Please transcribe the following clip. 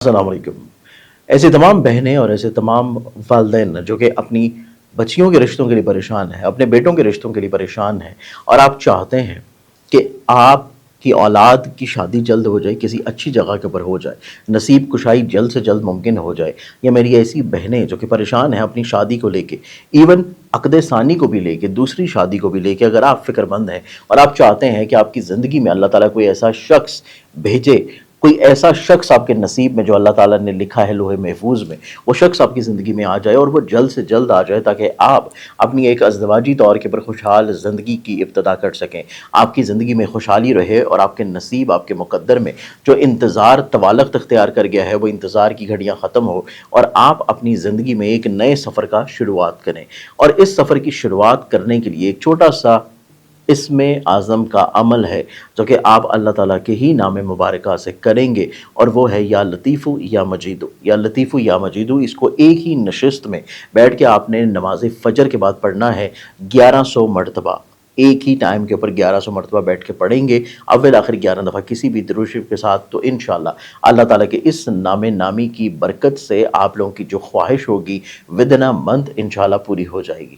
السلام علیکم۔ ایسے تمام بہنیں اور ایسے تمام والدین جو کہ اپنی بچیوں کے رشتوں کے لیے پریشان ہیں، اپنے بیٹوں کے رشتوں کے لیے پریشان ہیں، اور آپ چاہتے ہیں کہ آپ کی اولاد کی شادی جلد ہو جائے، کسی اچھی جگہ کے اوپر ہو جائے، نصیب کشائی جلد سے جلد ممکن ہو جائے، یا میری ایسی بہنیں جو کہ پریشان ہیں اپنی شادی کو لے کے، ایون عقد ثانی کو بھی لے کے، دوسری شادی کو بھی لے کے، اگر آپ فکر مند ہیں اور آپ چاہتے ہیں کہ آپ کی زندگی میں اللہ تعالیٰ کوئی ایسا شخص بھیجے، کوئی ایسا شخص آپ کے نصیب میں جو اللہ تعالیٰ نے لکھا ہے لوح محفوظ میں، وہ شخص آپ کی زندگی میں آ جائے اور وہ جلد سے جلد آ جائے، تاکہ آپ اپنی ایک ازدواجی طور کے پر خوشحال زندگی کی ابتدا کر سکیں، آپ کی زندگی میں خوشحالی رہے، اور آپ کے نصیب، آپ کے مقدر میں جو انتظار توالت اختیار کر گیا ہے، وہ انتظار کی گھڑیاں ختم ہو، اور آپ اپنی زندگی میں ایک نئے سفر کا شروعات کریں۔ اور اس سفر کی شروعات کرنے کے لیے ایک چھوٹا سا اسم اعظم کا عمل ہے جو کہ آپ اللہ تعالیٰ کے ہی نام مبارکہ سے کریں گے، اور وہ ہے یا لطیفو یا مجیدو۔ یا لطیفو یا مجیدو، اس کو ایک ہی نشست میں بیٹھ کے آپ نے نماز فجر کے بعد پڑھنا ہے 1100 مرتبہ، ایک ہی ٹائم کے اوپر 1100 مرتبہ بیٹھ کے پڑھیں گے، اول آخر 11 دفعہ کسی بھی درود شریف کے ساتھ۔ تو انشاءاللہ اللہ تعالیٰ کے اس نام نامی کی برکت سے آپ لوگوں کی جو خواہش ہوگی ودنا منتھ انشاءاللہ پوری ہو جائے گی۔